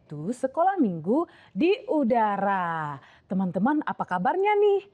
yaitu Sekolah Minggu di Udara. Teman-teman, apa kabarnya nih?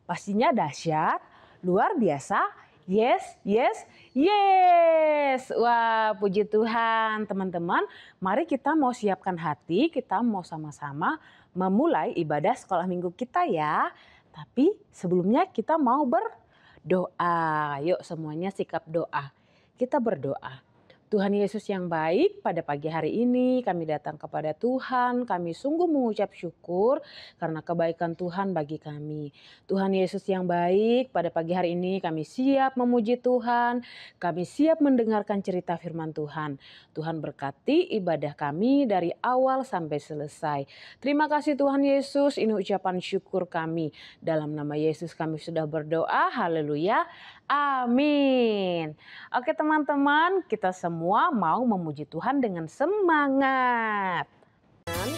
Pastinya dahsyat, luar biasa, yes, yes, yes. Wah, puji Tuhan teman-teman. Mari kita mau siapkan hati, kita mau sama-sama memulai ibadah Sekolah Minggu kita ya. Tapi sebelumnya kita mau berdoa. Yuk semuanya sikap doa. Kita berdoa. Tuhan Yesus yang baik, pada pagi hari ini kami datang kepada Tuhan. Kami sungguh mengucap syukur karena kebaikan Tuhan bagi kami. Tuhan Yesus yang baik, pada pagi hari ini kami siap memuji Tuhan. Kami siap mendengarkan cerita firman Tuhan. Tuhan berkati ibadah kami dari awal sampai selesai. Terima kasih Tuhan Yesus, ini ucapan syukur kami. Dalam nama Yesus kami sudah berdoa, haleluya, amin. Oke teman-teman, kita semua mau memuji Tuhan dengan semangat.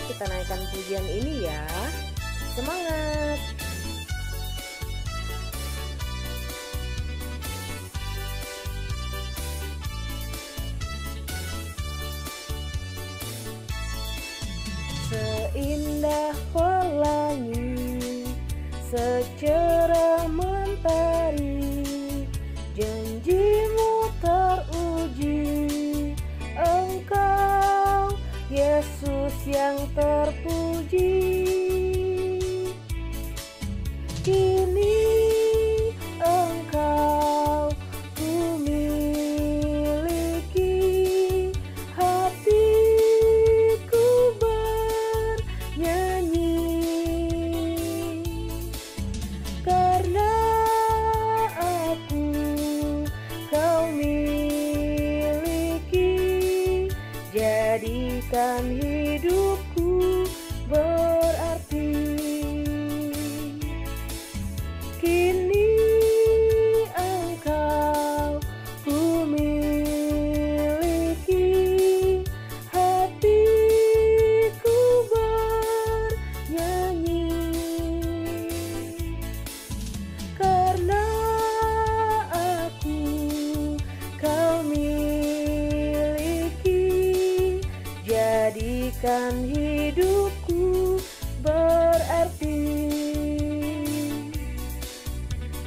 Kita naikkan pujian ini ya. Semangat. Seindah pelangi, secerah mentari, janjimu teruji, Engkau Yesus yang terpuji. Kini Engkau ku miliki, hatiku bernyanyi karena aku Kau miliki. Jadikan hidupku berarti. Kini Engkau ku miliki, hatiku bernyanyi karena aku Kau miliki. Jadikan hidupku berarti.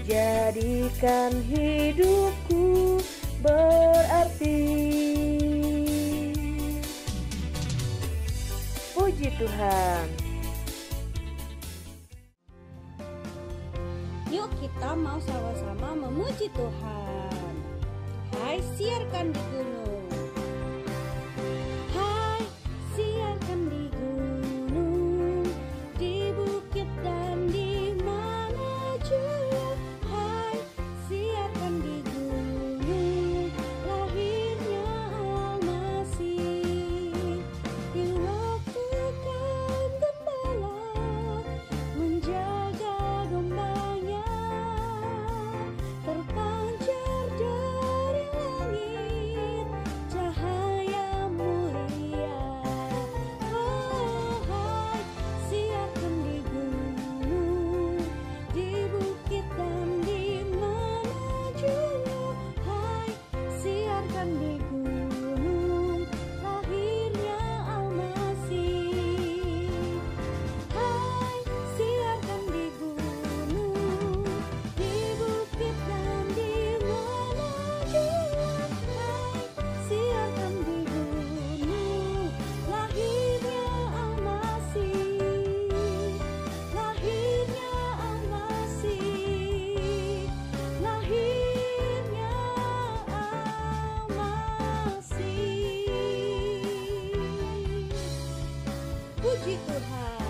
Jadikan hidupku berarti. Puji Tuhan. Yuk kita mau sama-sama memuji Tuhan. Hai siarkan di gunung. Hai siarkan di gunung, di bukit dan di mana jua. Hai siarkan di gunung, lahirnya Almasih. Di waktu kaum gembala menjaga dombanya, terpancar dari langit cahaya mulia. Oh, hai siarkan di gunung, di bukit dan di mana jua. Hai siarkan di gunung, lahirnya Almasih. Hai siarkan di gunung, di bukit dan di mana jua. Hai siarkan di gunung, lahirnya Almasih. Lahirnya Almasih. Lahirnya Almasih. Puji Tuhan.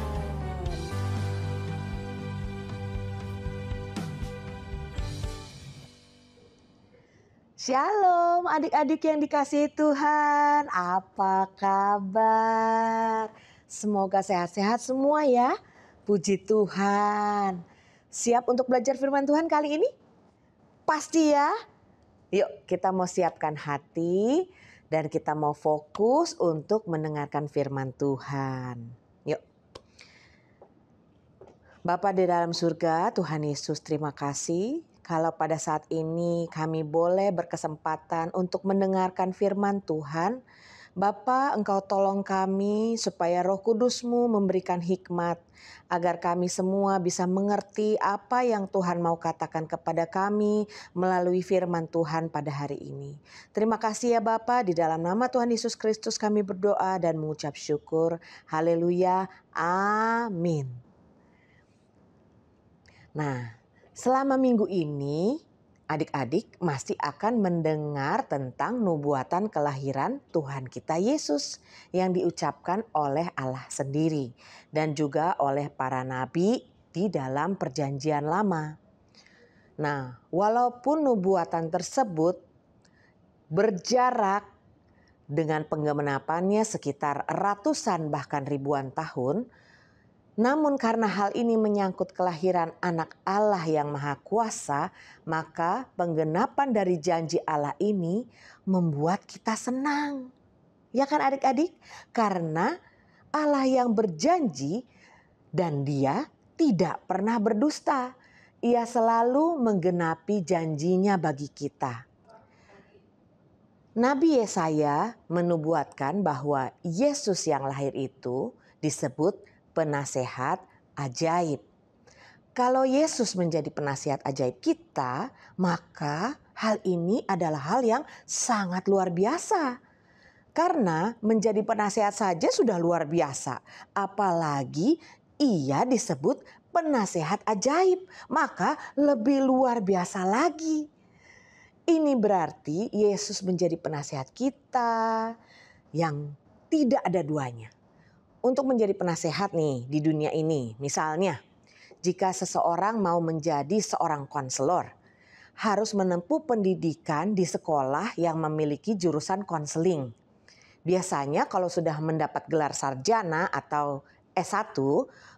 Shalom adik-adik yang dikasihi Tuhan, apa kabar? Semoga sehat-sehat semua ya, puji Tuhan. Siap untuk belajar firman Tuhan kali ini? Pasti ya? Yuk kita mau siapkan hati dan kita mau fokus untuk mendengarkan firman Tuhan. Yuk. Bapa di dalam surga, Tuhan Yesus terima kasih kalau pada saat ini kami boleh berkesempatan untuk mendengarkan firman Tuhan. Bapa, Engkau tolong kami supaya Roh Kudus-Mu memberikan hikmat agar kami semua bisa mengerti apa yang Tuhan mau katakan kepada kami melalui firman Tuhan pada hari ini. Terima kasih ya Bapa, di dalam nama Tuhan Yesus Kristus kami berdoa dan mengucap syukur. Haleluya. Amin. Nah, selama minggu ini adik-adik masih akan mendengar tentang nubuatan kelahiran Tuhan kita Yesus yang diucapkan oleh Allah sendiri dan juga oleh para nabi di dalam Perjanjian Lama. Nah, walaupun nubuatan tersebut berjarak dengan penggenapannya sekitar ratusan bahkan ribuan tahun, namun karena hal ini menyangkut kelahiran anak Allah yang maha kuasa, maka penggenapan dari janji Allah ini membuat kita senang. Ya kan adik-adik? Karena Allah yang berjanji dan Dia tidak pernah berdusta. Ia selalu menggenapi janjinya bagi kita. Nabi Yesaya menubuatkan bahwa Yesus yang lahir itu disebut penasehat ajaib. Kalau Yesus menjadi penasehat ajaib kita, maka hal ini adalah hal yang sangat luar biasa. Karena menjadi penasehat saja sudah luar biasa, apalagi ia disebut penasehat ajaib, maka lebih luar biasa lagi. Ini berarti Yesus menjadi penasehat kita yang tidak ada duanya. Untuk menjadi penasehat nih di dunia ini, misalnya jika seseorang mau menjadi seorang konselor, harus menempuh pendidikan di sekolah yang memiliki jurusan konseling. Biasanya kalau sudah mendapat gelar sarjana atau S1,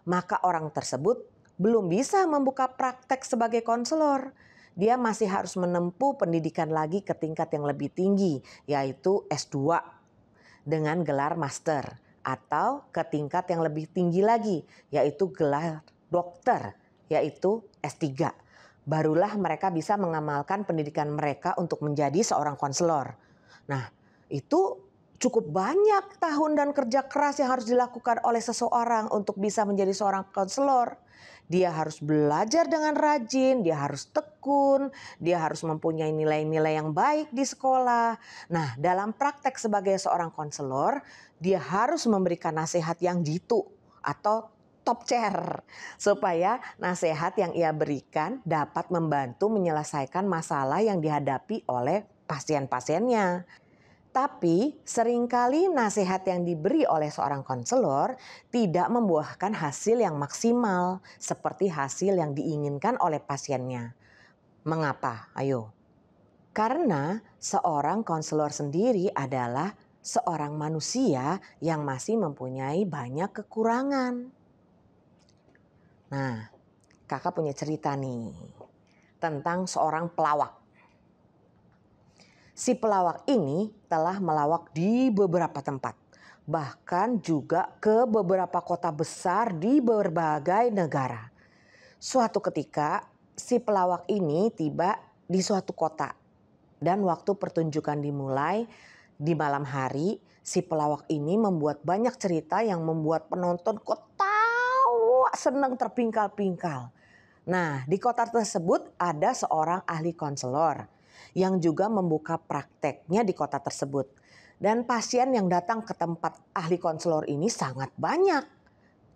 maka orang tersebut belum bisa membuka praktek sebagai konselor. Dia masih harus menempuh pendidikan lagi ke tingkat yang lebih tinggi, yaitu S2 dengan gelar master. Atau ke tingkat yang lebih tinggi lagi, yaitu gelar dokter, yaitu S3. Barulah mereka bisa mengamalkan pendidikan mereka untuk menjadi seorang konselor. Nah, itu cukup banyak tahun dan kerja keras yang harus dilakukan oleh seseorang untuk bisa menjadi seorang konselor. Dia harus belajar dengan rajin, dia harus tekun, dia harus mempunyai nilai-nilai yang baik di sekolah. Nah, dalam praktek sebagai seorang konselor, dia harus memberikan nasihat yang jitu atau top chair supaya nasihat yang ia berikan dapat membantu menyelesaikan masalah yang dihadapi oleh pasien-pasiennya. Tapi seringkali nasihat yang diberi oleh seorang konselor tidak membuahkan hasil yang maksimal seperti hasil yang diinginkan oleh pasiennya. Mengapa? Ayo. Karena seorang konselor sendiri adalah seorang manusia yang masih mempunyai banyak kekurangan. Nah, kakak punya cerita nih tentang seorang pelawak. Si pelawak ini telah melawak di beberapa tempat, bahkan juga ke beberapa kota besar di berbagai negara. Suatu ketika, si pelawak ini tiba di suatu kota, dan waktu pertunjukan dimulai di malam hari, si pelawak ini membuat banyak cerita yang membuat penonton ketawa senang terpingkal-pingkal. Nah, di kota tersebut ada seorang ahli konselor yang juga membuka prakteknya di kota tersebut. Dan pasien yang datang ke tempat ahli konselor ini sangat banyak.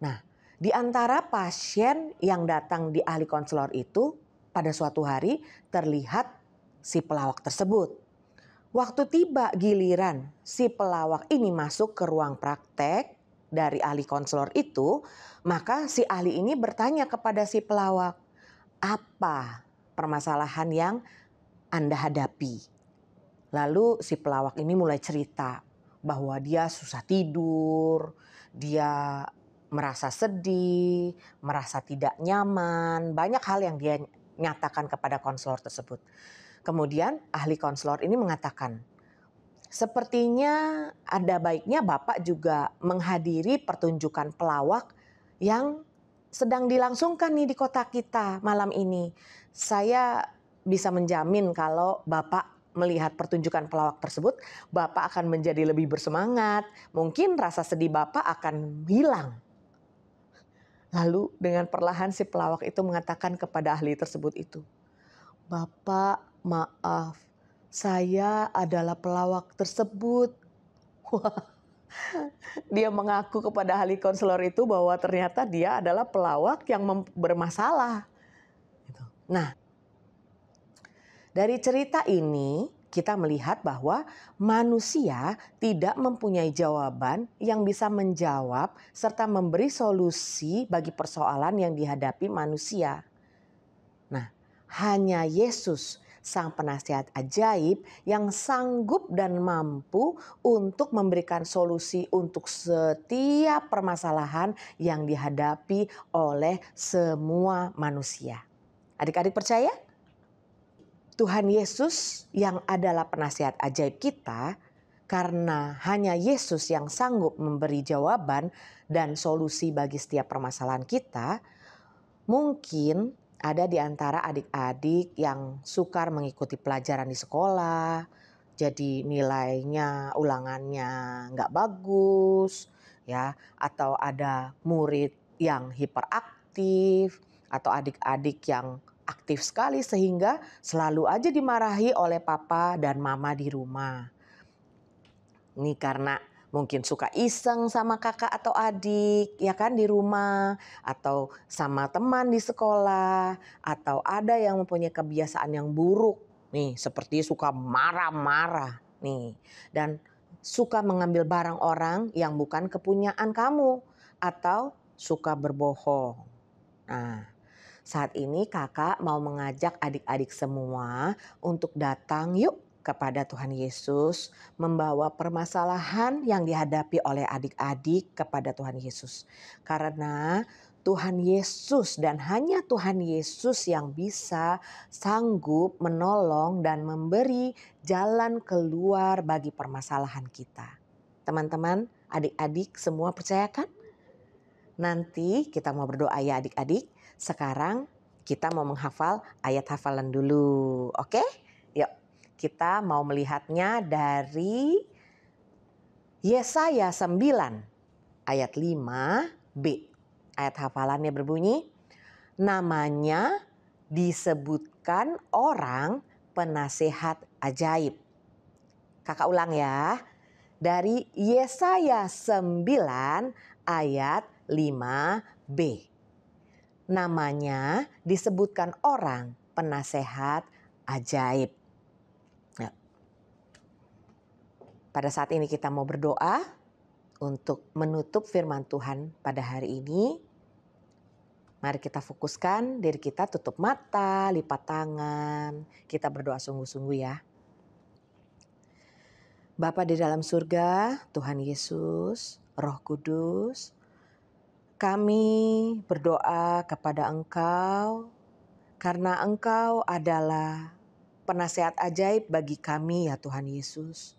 Nah, di antara pasien yang datang di ahli konselor itu pada suatu hari terlihat si pelawak tersebut. Waktu tiba giliran si pelawak ini masuk ke ruang praktek dari ahli konselor itu, maka si ahli ini bertanya kepada si pelawak, "Apa permasalahan yang Anda hadapi?" Lalu si pelawak ini mulai cerita bahwa dia susah tidur, dia merasa sedih, merasa tidak nyaman, banyak hal yang dia nyatakan kepada konselor tersebut. Kemudian ahli konselor ini mengatakan, "Sepertinya ada baiknya Bapak juga menghadiri pertunjukan pelawak yang sedang dilangsungkan nih di kota kita malam ini. Saya bisa menjamin kalau Bapak melihat pertunjukan pelawak tersebut, Bapak akan menjadi lebih bersemangat. Mungkin rasa sedih Bapak akan hilang. Lalu dengan perlahan si pelawak itu mengatakan kepada ahli tersebut itu, "Bapak, maaf, saya adalah pelawak tersebut." Wah, dia mengaku kepada ahli konselor itu bahwa ternyata dia adalah pelawak yang bermasalah. Nah, dari cerita ini kita melihat bahwa manusia tidak mempunyai jawaban yang bisa menjawab serta memberi solusi bagi persoalan yang dihadapi manusia. Nah, hanya Yesus, Sang Penasihat Ajaib, yang sanggup dan mampu untuk memberikan solusi untuk setiap permasalahan yang dihadapi oleh semua manusia. Adik-adik percaya? Tuhan Yesus yang adalah penasihat ajaib kita, karena hanya Yesus yang sanggup memberi jawaban dan solusi bagi setiap permasalahan kita. Mungkin ada di antara adik-adik yang sukar mengikuti pelajaran di sekolah, jadi nilainya ulangannya nggak bagus, ya, atau ada murid yang hiperaktif, atau adik-adik yang aktif sekali sehingga selalu aja dimarahi oleh papa dan mama di rumah. Ini karena mungkin suka iseng sama kakak atau adik, ya kan, di rumah, atau sama teman di sekolah, atau ada yang mempunyai kebiasaan yang buruk nih, seperti suka marah-marah nih, dan suka mengambil barang orang yang bukan kepunyaan kamu, atau suka berbohong. Nah, saat ini kakak mau mengajak adik-adik semua untuk datang yuk kepada Tuhan Yesus, membawa permasalahan yang dihadapi oleh adik-adik kepada Tuhan Yesus. Karena Tuhan Yesus dan hanya Tuhan Yesus yang bisa sanggup menolong dan memberi jalan keluar bagi permasalahan kita. Teman-teman, adik-adik semua percayakan? Nanti kita mau berdoa ya adik-adik. Sekarang kita mau menghafal ayat hafalan dulu. Oke? Yuk, kita mau melihatnya dari Yesaya 9 ayat 5b. Ayat hafalannya berbunyi, namanya disebutkan orang penasehat ajaib. Kakak ulang ya. Dari Yesaya 9 ayat 5b. Namanya disebutkan orang penasehat ajaib. Nah, pada saat ini kita mau berdoa untuk menutup firman Tuhan pada hari ini. Mari kita fokuskan diri kita, tutup mata, lipat tangan. Kita berdoa sungguh-sungguh ya. Bapa di dalam surga, Tuhan Yesus, Roh Kudus, kami berdoa kepada Engkau karena Engkau adalah penasehat ajaib bagi kami ya Tuhan Yesus.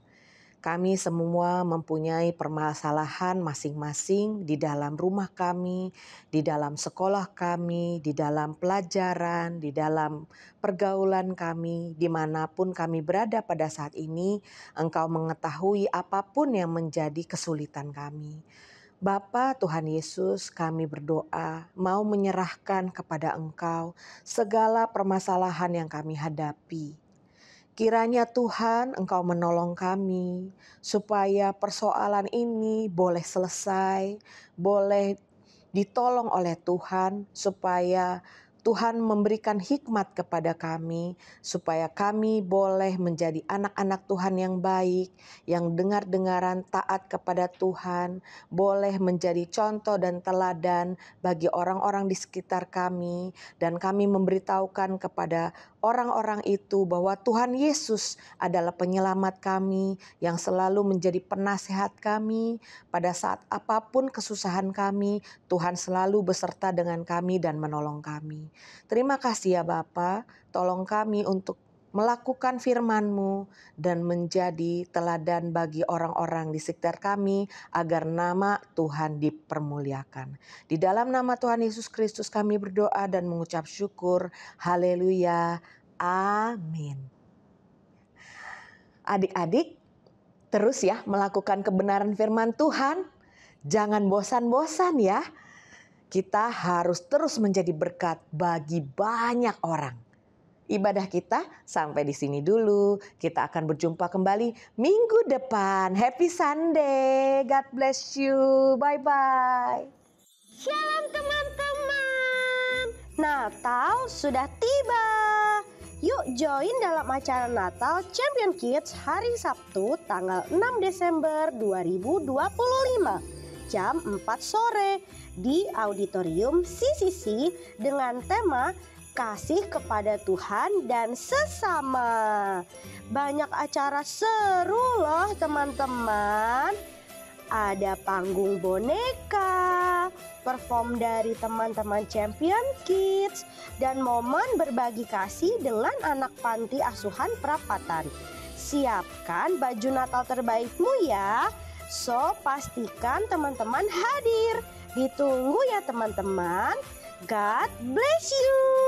Kami semua mempunyai permasalahan masing-masing di dalam rumah kami, di dalam sekolah kami, di dalam pelajaran, di dalam pergaulan kami, dimanapun kami berada pada saat ini. Engkau mengetahui apapun yang menjadi kesulitan kami. Bapa Tuhan Yesus, kami berdoa mau menyerahkan kepada Engkau segala permasalahan yang kami hadapi. Kiranya Tuhan Engkau menolong kami supaya persoalan ini boleh selesai, boleh ditolong oleh Tuhan, supaya Tuhan memberikan hikmat kepada kami, supaya kami boleh menjadi anak-anak Tuhan yang baik, yang dengar-dengaran taat kepada Tuhan, boleh menjadi contoh dan teladan bagi orang-orang di sekitar kami, dan kami memberitahukan kepada orang-orang itu bahwa Tuhan Yesus adalah penyelamat kami yang selalu menjadi penasehat kami pada saat apapun kesusahan kami. Tuhan selalu beserta dengan kami dan menolong kami. Terima kasih ya Bapa, tolong kami untuk melakukan firman-Mu dan menjadi teladan bagi orang-orang di sekitar kami agar nama Tuhan dipermuliakan. Di dalam nama Tuhan Yesus Kristus kami berdoa dan mengucap syukur. Haleluya. Amin. Adik-adik, terus ya melakukan kebenaran firman Tuhan. Jangan bosan-bosan ya. Kita harus terus menjadi berkat bagi banyak orang. Ibadah kita sampai di sini dulu. Kita akan berjumpa kembali minggu depan. Happy Sunday. God bless you. Bye-bye. Shalom teman-teman. Natal sudah tiba. Yuk join dalam acara Natal Champion Kids hari Sabtu tanggal 6 Desember 2025 jam 4 sore di Auditorium CCC dengan tema Kasih kepada Tuhan dan sesama. Banyak acara seru loh teman-teman. Ada panggung boneka, perform dari teman-teman Champion Kids, dan momen berbagi kasih dengan anak panti asuhan perapatan. Siapkan baju Natal terbaikmu ya. So, pastikan teman-teman hadir. Ditunggu ya teman-teman. God bless you.